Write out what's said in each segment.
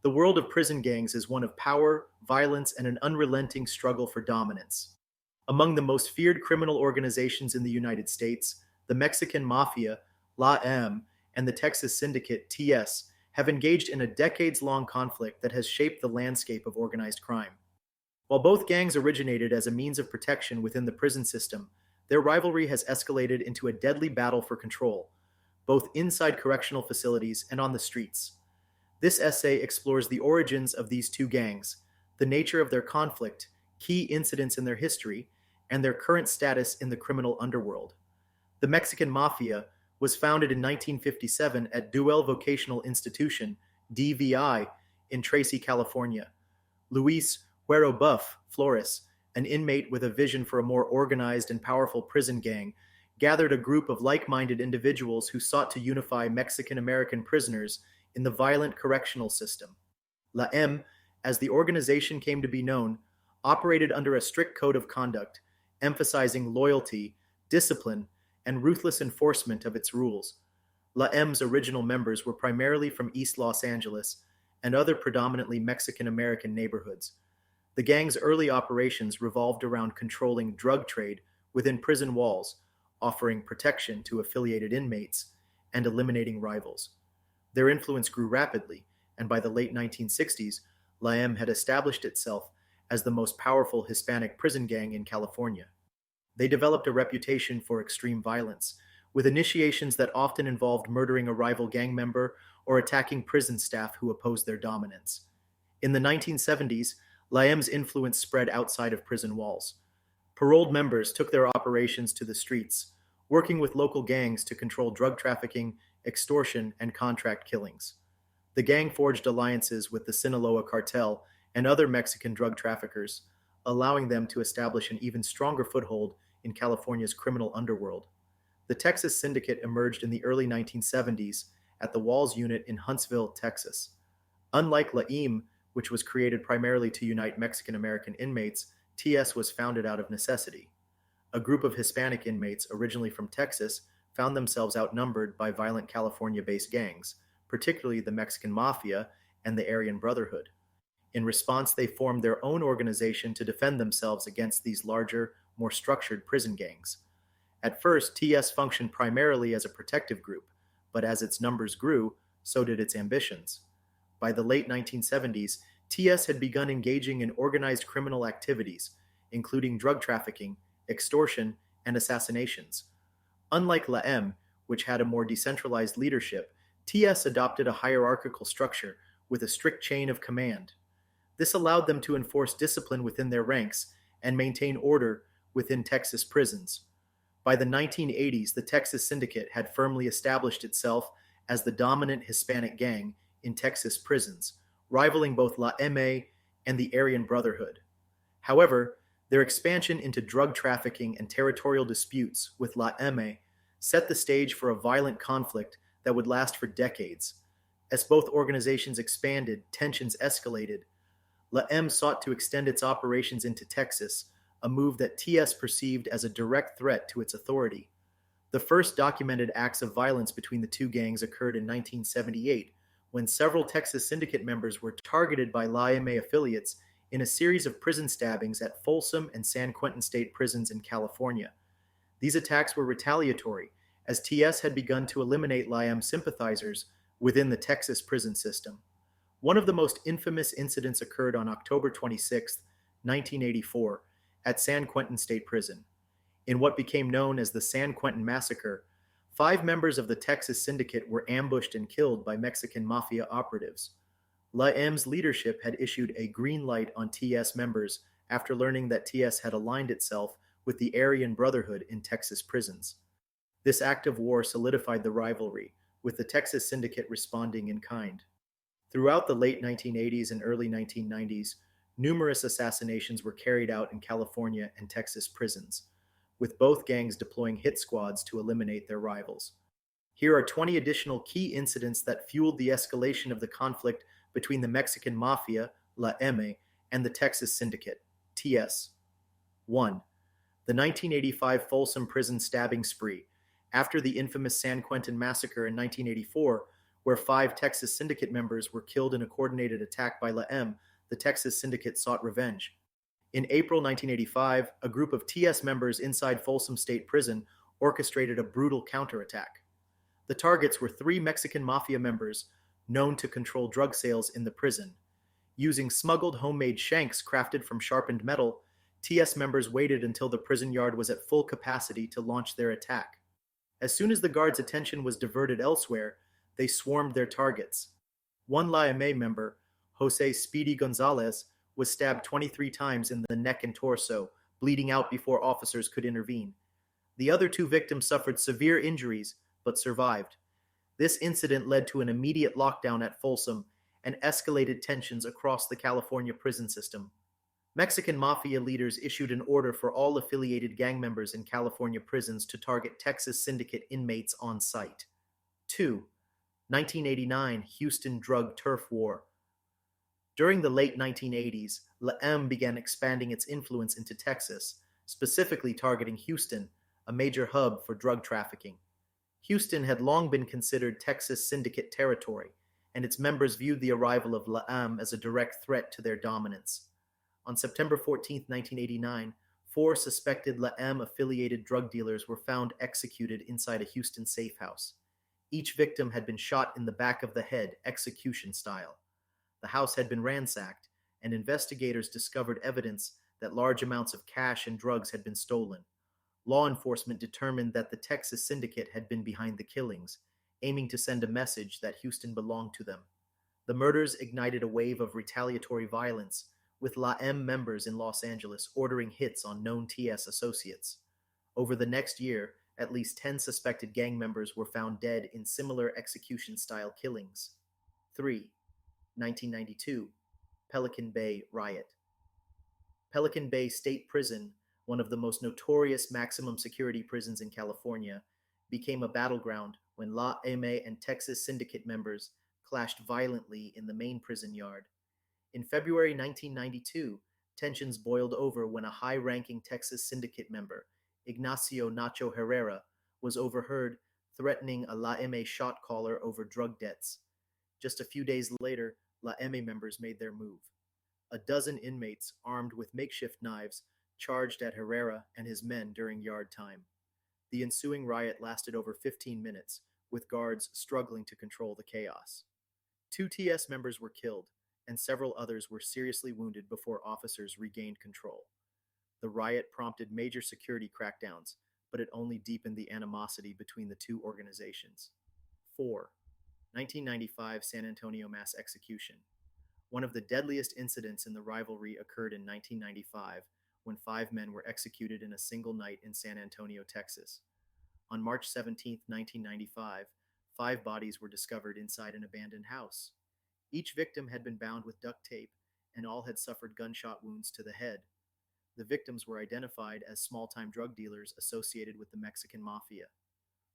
The world of prison gangs is one of power, violence, and an unrelenting struggle for dominance. Among the most feared criminal organizations in the United States, the Mexican Mafia, La M, and the Texas Syndicate, TS, have engaged in a decades long conflict that has shaped the landscape of organized crime. While both gangs originated as a means of protection within the prison system, their rivalry has escalated into a deadly battle for control, both inside correctional facilities and on the streets. This essay explores the origins of these two gangs, the nature of their conflict, key incidents in their history, and their current status in the criminal underworld. The Mexican Mafia was founded in 1957 at Duell Vocational Institution, DVI, in Tracy, California. Luis Huero Buff Flores, an inmate with a vision for a more organized and powerful prison gang, gathered a group of like-minded individuals who sought to unify Mexican-American prisoners in the violent correctional system. La M, as the organization came to be known, operated under a strict code of conduct, emphasizing loyalty, discipline, and ruthless enforcement of its rules. La M's original members were primarily from East Los Angeles and other predominantly Mexican-American neighborhoods. The gang's early operations revolved around controlling drug trade within prison walls, offering protection to affiliated inmates, and eliminating rivals. Their influence grew rapidly, and by the late 1960s, La M had established itself as the most powerful Hispanic prison gang in California. They developed a reputation for extreme violence, with initiations that often involved murdering a rival gang member or attacking prison staff who opposed their dominance. In the 1970s, La M's influence spread outside of prison walls. Paroled members took their operations to the streets, working with local gangs to control drug trafficking, extortion, and contract killings. The gang forged alliances with the Sinaloa cartel and other Mexican drug traffickers, allowing them to establish an even stronger foothold in California's criminal underworld. The Texas Syndicate emerged in the early 1970s at the Walls Unit in Huntsville, Texas. Unlike La M, which was created primarily to unite Mexican-American inmates, TS was founded out of necessity. A group of Hispanic inmates originally from Texas found themselves outnumbered by violent California-based gangs, particularly the Mexican Mafia and the Aryan Brotherhood. In response, they formed their own organization to defend themselves against these larger, more structured prison gangs. At first, TS functioned primarily as a protective group, but as its numbers grew, so did its ambitions. By the late 1970s, TS had begun engaging in organized criminal activities, including drug trafficking, extortion, and assassinations. Unlike La M, which had a more decentralized leadership, TS adopted a hierarchical structure with a strict chain of command. This allowed them to enforce discipline within their ranks and maintain order within Texas prisons. By the 1980s, the Texas Syndicate had firmly established itself as the dominant Hispanic gang in Texas prisons, rivaling both La M and the Aryan Brotherhood. However, their expansion into drug trafficking and territorial disputes with La M set the stage for a violent conflict that would last for decades. As both organizations expanded, tensions escalated. La M sought to extend its operations into Texas, a move that TS perceived as a direct threat to its authority. The first documented acts of violence between the two gangs occurred in 1978, when several Texas Syndicate members were targeted by La M affiliates in a series of prison stabbings at Folsom and San Quentin state prisons in California. These attacks were retaliatory, as TS had begun to eliminate La M sympathizers within the Texas prison system. One of the most infamous incidents occurred on October 26, 1984, at San Quentin State Prison. In what became known as the San Quentin Massacre, 5 members of the Texas Syndicate were ambushed and killed by Mexican Mafia operatives. La M's leadership had issued a green light on TS members after learning that TS had aligned itself with the Aryan Brotherhood in Texas prisons. This act of war solidified the rivalry, with the Texas Syndicate responding in kind. Throughout the late 1980s and early 1990s, numerous assassinations were carried out in California and Texas prisons, with both gangs deploying hit squads to eliminate their rivals. Here are 20 additional key incidents that fueled the escalation of the conflict between the Mexican Mafia, La M, and the Texas Syndicate, TS. 1. The 1985 Folsom prison stabbing spree. After the infamous San Quentin Massacre in 1984, where 5 Texas Syndicate members were killed in a coordinated attack by La the Texas Syndicate sought revenge. In April 1985, a group of TS members inside Folsom State Prison orchestrated a brutal counterattack. The targets were 3 Mexican Mafia members known to control drug sales in the prison. Using smuggled homemade shanks crafted from sharpened metal, TS members waited until the prison yard was at full capacity to launch their attack. As soon as the guards' attention was diverted elsewhere, they swarmed their targets. One La member, Jose Speedy Gonzalez, was stabbed 23 times in the neck and torso, bleeding out before officers could intervene. The other 2 victims suffered severe injuries but survived. This incident led to an immediate lockdown at Folsom and escalated tensions across the California prison system. Mexican Mafia leaders issued an order for all affiliated gang members in California prisons to target Texas Syndicate inmates on site. 2. 1989 Houston Drug Turf War. During the late 1980s, La began expanding its influence into Texas, specifically targeting Houston, a major hub for drug trafficking. Houston had long been considered Texas Syndicate territory, and its members viewed the arrival of La as a direct threat to their dominance. On September 14, 1989, 4 suspected La affiliated drug dealers were found executed inside a Houston safe house. Each victim had been shot in the back of the head, execution style. The house had been ransacked, and investigators discovered evidence that large amounts of cash and drugs had been stolen. Law enforcement determined that the Texas Syndicate had been behind the killings, aiming to send a message that Houston belonged to them. The murders ignited a wave of retaliatory violence, with La members in Los Angeles ordering hits on known TS associates. Over the next year, at least 10 suspected gang members were found dead in similar execution-style killings. 3. 1992 Pelican Bay Riot. Pelican Bay State Prison, one of the most notorious maximum security prisons in California, became a battleground when La and Texas Syndicate members clashed violently in the main prison yard. In February 1992, tensions boiled over when a high-ranking Texas Syndicate member, Ignacio Nacho Herrera, was overheard threatening a La shot caller over drug debts. Just a few days later, La members made their move. A dozen inmates, armed with makeshift knives, charged at Herrera and his men during yard time. The ensuing riot lasted over 15 minutes, with guards struggling to control the chaos. 2 TS members were killed, and several others were seriously wounded before officers regained control. The riot prompted major security crackdowns, but it only deepened the animosity between the 2 organizations. 4. 1995 San Antonio mass execution. One of the deadliest incidents in the rivalry occurred in 1995 when 5 men were executed in a single night in San Antonio, Texas. On March 17, 1995, 5 bodies were discovered inside an abandoned house. Each victim had been bound with duct tape, and all had suffered gunshot wounds to the head. The victims were identified as small-time drug dealers associated with the Mexican Mafia.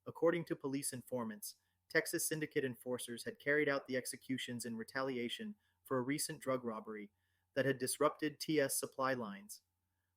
According to police informants, Texas Syndicate enforcers had carried out the executions in retaliation for a recent drug robbery that had disrupted TS supply lines.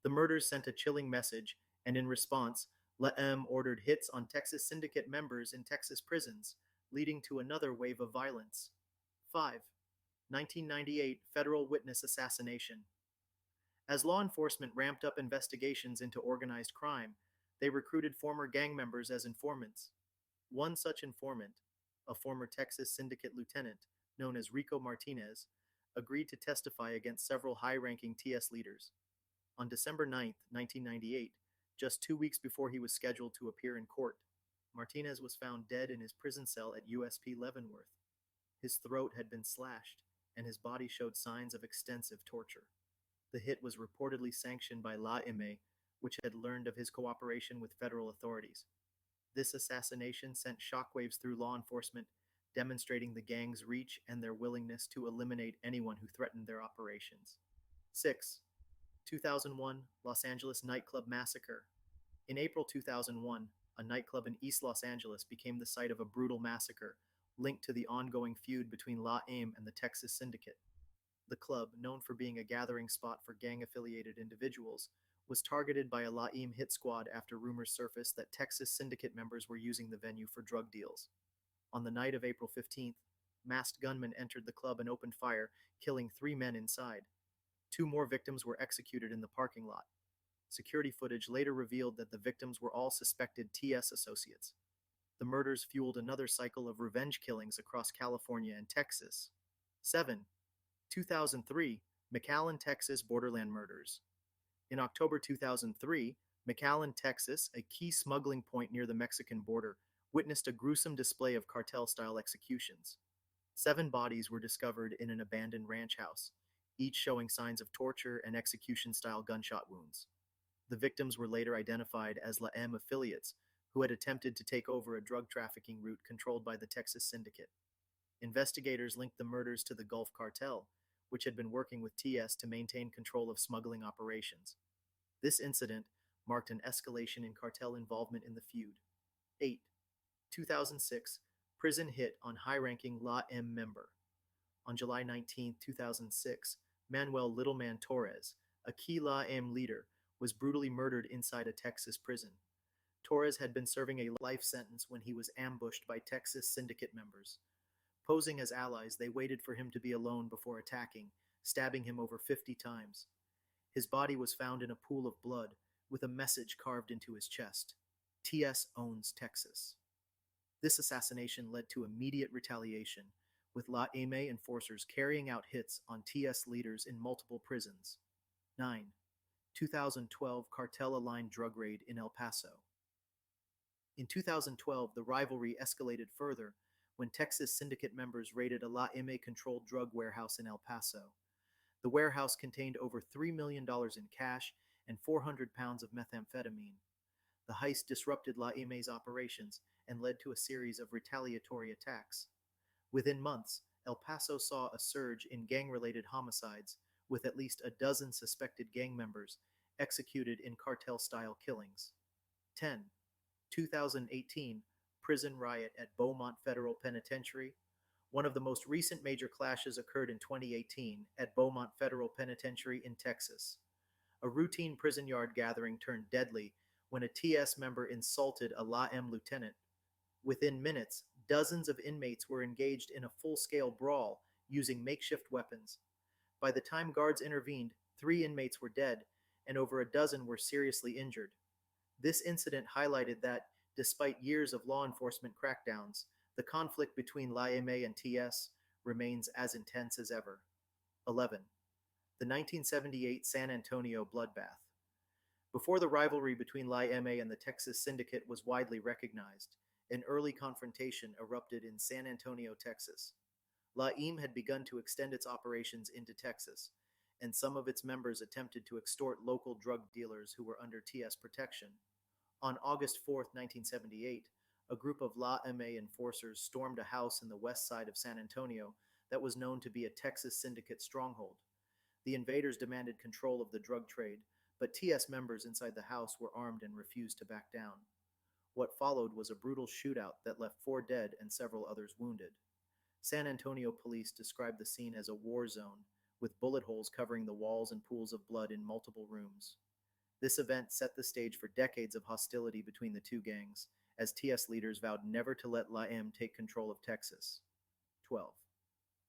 The murders sent a chilling message, and in response, La ordered hits on Texas Syndicate members in Texas prisons, leading to another wave of violence. 5. 1998 Federal Witness Assassination. As law enforcement ramped up investigations into organized crime, they recruited former gang members as informants. One such informant, a former Texas Syndicate lieutenant known as Rico Martinez, agreed to testify against several high-ranking TS leaders. On December 9, 1998, just 2 weeks before he was scheduled to appear in court, Martinez was found dead in his prison cell at USP Leavenworth. His throat had been slashed, and his body showed signs of extensive torture. The hit was reportedly sanctioned by La which had learned of his cooperation with federal authorities. This assassination sent shockwaves through law enforcement, demonstrating the gang's reach and their willingness to eliminate anyone who threatened their operations. 6. 2001 Los Angeles Nightclub Massacre. In April 2001, a nightclub in East Los Angeles became the site of a brutal massacre linked to the ongoing feud between La and the Texas Syndicate. The club, known for being a gathering spot for gang-affiliated individuals, was targeted by a La hit squad after rumors surfaced that Texas Syndicate members were using the venue for drug deals. On the night of April 15th, masked gunmen entered the club and opened fire, killing 3 men inside. 2 more victims were executed in the parking lot. Security footage later revealed that the victims were all suspected TS associates. The murders fueled another cycle of revenge killings across California and Texas. 7. 2003, McAllen, Texas borderland murders. In October 2003, McAllen, Texas, a key smuggling point near the Mexican border, witnessed a gruesome display of cartel-style executions. 7 bodies were discovered in an abandoned ranch house, each showing signs of torture and execution-style gunshot wounds. The victims were later identified as La M affiliates, who had attempted to take over a drug trafficking route controlled by the Texas Syndicate. Investigators linked the murders to the Gulf Cartel, which had been working with TS to maintain control of smuggling operations. This incident marked an escalation in cartel involvement in the feud. 8. 2006, prison hit on high-ranking La M member. On July 19, 2006, Manuel Littleman Torres, a key La M leader, was brutally murdered inside a Texas prison. Torres had been serving a life sentence when he was ambushed by Texas Syndicate members. Posing as allies, they waited for him to be alone before attacking, stabbing him over 50 times. His body was found in a pool of blood, with a message carved into his chest: TS owns Texas. This assassination led to immediate retaliation, with La M enforcers carrying out hits on TS leaders in multiple prisons. 9. 2012 cartel-aligned drug raid in El Paso. In 2012, the rivalry escalated further when Texas Syndicate members raided a La M-controlled drug warehouse in El Paso. The warehouse contained over $3 million in cash and 400 pounds of methamphetamine. The heist disrupted La M's operations and led to a series of retaliatory attacks. Within months, El Paso saw a surge in gang-related homicides, with at least a dozen suspected gang members executed in cartel-style killings. 10. 2018 prison riot at Beaumont Federal Penitentiary. One of the most recent major clashes occurred in 2018 at Beaumont Federal Penitentiary in Texas. A routine prison yard gathering turned deadly when a TS member insulted a La M lieutenant. Within minutes, dozens of inmates were engaged in a full-scale brawl using makeshift weapons. By the time guards intervened, 3 inmates were dead, and over a dozen were seriously injured. This incident highlighted that, despite years of law enforcement crackdowns, the conflict between La M and TS remains as intense as ever. 11. The 1978 San Antonio bloodbath. Before the rivalry between La M and the Texas Syndicate was widely recognized, an early confrontation erupted in San Antonio, Texas. La M had begun to extend its operations into Texas, and some of its members attempted to extort local drug dealers who were under TS protection. On August 4, 1978, a group of La M enforcers stormed a house in the west side of San Antonio that was known to be a Texas Syndicate stronghold. The invaders demanded control of the drug trade, but TS members inside the house were armed and refused to back down. What followed was a brutal shootout that left 4 dead and several others wounded. San Antonio police described the scene as a war zone, with bullet holes covering the walls and pools of blood in multiple rooms. This event set the stage for decades of hostility between the 2 gangs, as TS leaders vowed never to let La M take control of Texas. 12.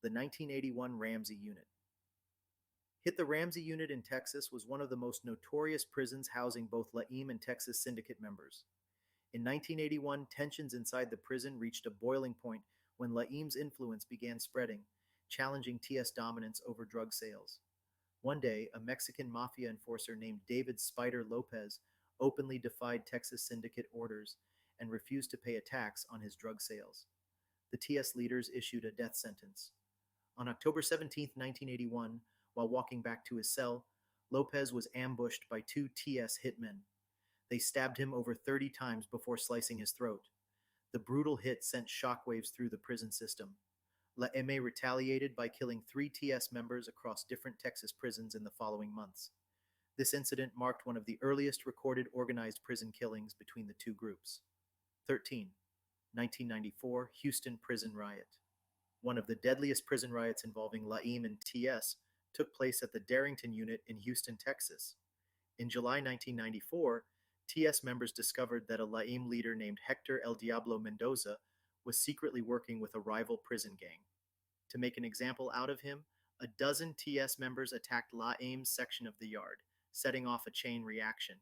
The 1981 Ramsey Unit. Hit the Ramsey Unit in Texas was one of the most notorious prisons housing both La M and Texas Syndicate members. In 1981, tensions inside the prison reached a boiling point when La M's influence began spreading, challenging TS dominance over drug sales. One day, a Mexican Mafia enforcer named David Spider Lopez openly defied Texas Syndicate orders and refused to pay a tax on his drug sales. The TS leaders issued a death sentence. On October 17, 1981, while walking back to his cell, Lopez was ambushed by 2 TS hitmen. They stabbed him over 30 times before slicing his throat. The brutal hit sent shockwaves through the prison system. La M retaliated by killing 3 TS members across different Texas prisons in the following months. This incident marked one of the earliest recorded organized prison killings between the 2 groups. 13. 1994 Houston Prison Riot. One of the deadliest prison riots involving La M and TS took place at the Darrington Unit in Houston, Texas. In July 1994, TS members discovered that a La M leader named Hector El Diablo Mendoza was secretly working with a rival prison gang. To make an example out of him, a dozen TS members attacked La Aim's section of the yard, setting off a chain reaction.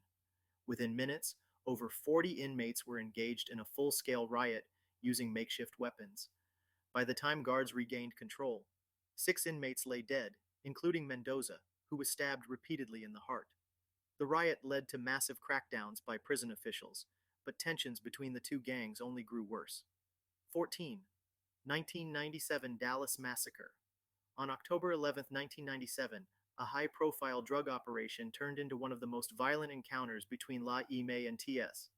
Within minutes, over 40 inmates were engaged in a full scale riot using makeshift weapons. By the time guards regained control, 6 inmates lay dead, including Mendoza, who was stabbed repeatedly in the heart. The riot led to massive crackdowns by prison officials, but tensions between the two gangs only grew worse. 14. 1997 Dallas Massacre. On October 11, 1997, a high-profile drug operation turned into one of the most violent encounters between La Ime and TS.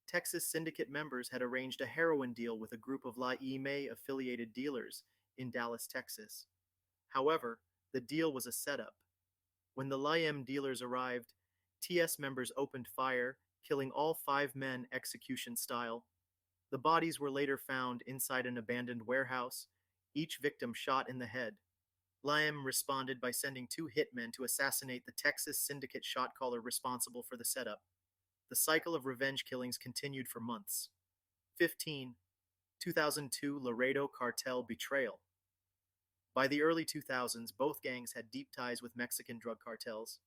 Texas Syndicate members had arranged a heroin deal with a group of La Ime-affiliated dealers in Dallas, Texas. However, the deal was a setup. When the La Ime dealers arrived, TS members opened fire, killing all 5 men execution style. The bodies were later found inside an abandoned warehouse, each victim shot in the head. Lam responded by sending 2 hitmen to assassinate the Texas Syndicate shot caller responsible for the setup. The cycle of revenge killings continued for months. 15. 2002 Laredo Cartel Betrayal. By the early 2000s, both gangs had deep ties with Mexican drug cartels.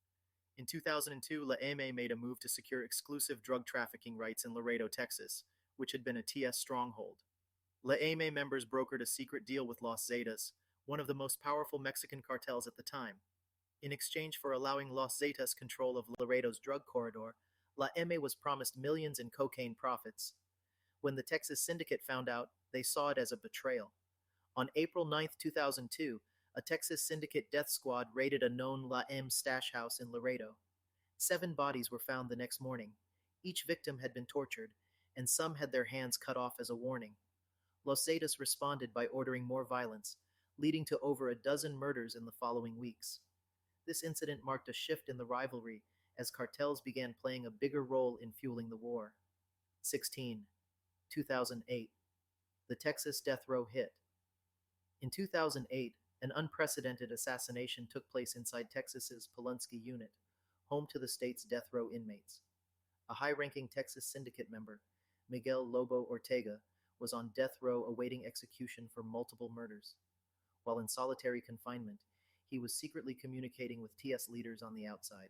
In 2002, La M made a move to secure exclusive drug trafficking rights in Laredo, Texas, which had been a TS stronghold. La M members brokered a secret deal with Los Zetas, one of the most powerful Mexican cartels at the time. In exchange for allowing Los Zetas control of Laredo's drug corridor, La M was promised millions in cocaine profits. When the Texas Syndicate found out, they saw it as a betrayal. On April 9, 2002, a Texas Syndicate death squad raided a known La M stash house in Laredo. 7 bodies were found the next morning. Each victim had been tortured, and some had their hands cut off as a warning. Los Zetas responded by ordering more violence, leading to over a dozen murders in the following weeks. This incident marked a shift in the rivalry as cartels began playing a bigger role in fueling the war. 16. 2008. The Texas death row hit. In 2008, an unprecedented assassination took place inside Texas's Pulaski unit, home to the state's death row inmates. A high-ranking Texas Syndicate member, Miguel Lobo Ortega, was on death row awaiting execution for multiple murders. While in solitary confinement, he was secretly communicating with TS leaders on the outside.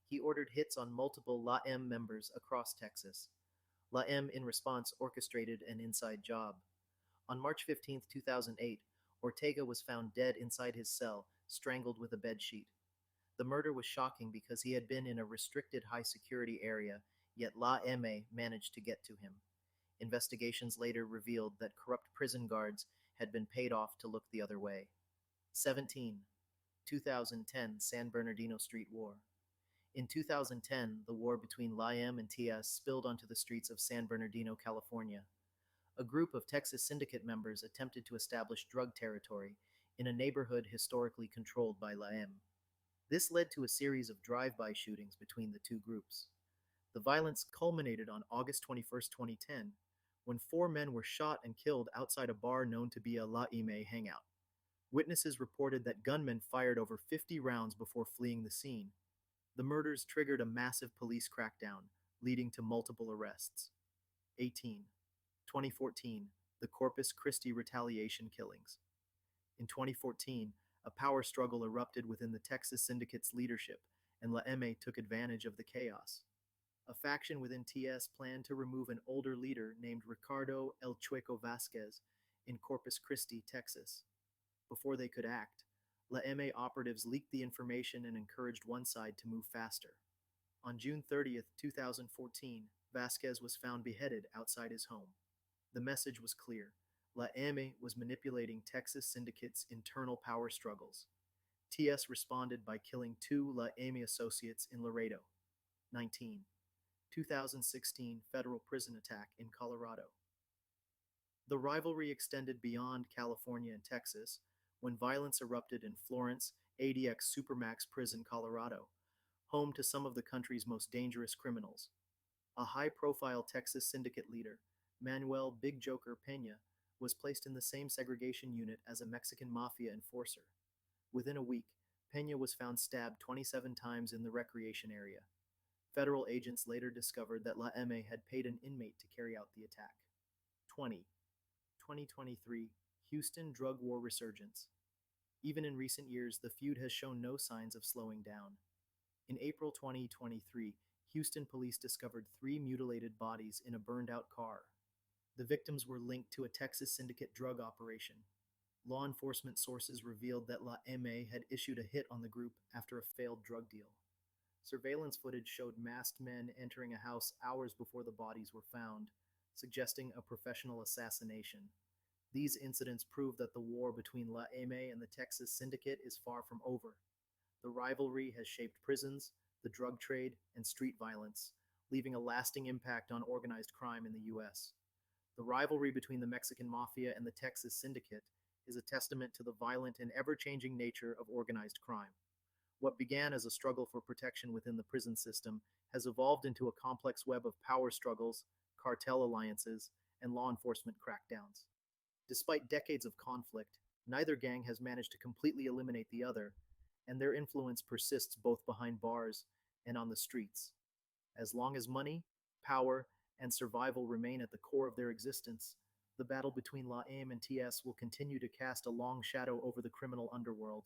He ordered hits on multiple La M members across Texas. La M, in response, orchestrated an inside job. On March 15, 2008, Ortega was found dead inside his cell, strangled with a bedsheet. The murder was shocking because he had been in a restricted high-security area, yet La M managed to get to him. Investigations later revealed that corrupt prison guards had been paid off to look the other way. 17. 2010 San Bernardino Street War. In 2010, the war between La M and TS spilled onto the streets of San Bernardino, California. A group of Texas Syndicate members attempted to establish drug territory in a neighborhood historically controlled by La M. This led to a series of drive-by shootings between the two groups. The violence culminated on August 21, 2010, when 4 men were shot and killed outside a bar known to be a La Ime hangout. Witnesses reported that gunmen fired over 50 rounds before fleeing the scene. The murders triggered a massive police crackdown, leading to multiple arrests. 18. 2014, the Corpus Christi retaliation killings. In 2014, a power struggle erupted within the Texas Syndicate's leadership, and La M took advantage of the chaos. A faction within TS planned to remove an older leader named Ricardo El Chueco Vasquez in Corpus Christi, Texas. Before they could act, La M operatives leaked the information and encouraged one side to move faster. On June 30, 2014, Vasquez was found beheaded outside his home. The message was clear. La M was manipulating Texas Syndicate's internal power struggles. TS responded by killing 2 La M associates in Laredo. 19. 2016 federal prison attack in Colorado. The rivalry extended beyond California and Texas when violence erupted in Florence ADX Supermax Prison, Colorado, home to some of the country's most dangerous criminals. A high-profile Texas Syndicate leader, Manuel Big Joker Peña, was placed in the same segregation unit as a Mexican Mafia enforcer. Within a week, Peña was found stabbed 27 times in the recreation area. Federal agents later discovered that La M had paid an inmate to carry out the attack. 20. 2023 Houston drug war resurgence. Even in recent years, the feud has shown no signs of slowing down. In April 2023, Houston police discovered three mutilated bodies in a burned out car. The victims were linked to a Texas Syndicate drug operation. Law enforcement sources revealed that La M had issued a hit on the group after a failed drug deal. Surveillance footage showed masked men entering a house hours before the bodies were found, suggesting a professional assassination. These incidents prove that the war between La M and the Texas Syndicate is far from over. The rivalry has shaped prisons, the drug trade, and street violence, leaving a lasting impact on organized crime in the U.S. The rivalry between the Mexican Mafia and the Texas Syndicate is a testament to the violent and ever changing nature of organized crime. What began as a struggle for protection within the prison system has evolved into a complex web of power struggles, cartel alliances, and law enforcement crackdowns. Despite decades of conflict, neither gang has managed to completely eliminate the other, and their influence persists both behind bars and on the streets. As long as money, power, and survival remain at the core of their existence, the battle between La Aim and TS will continue to cast a long shadow over the criminal underworld.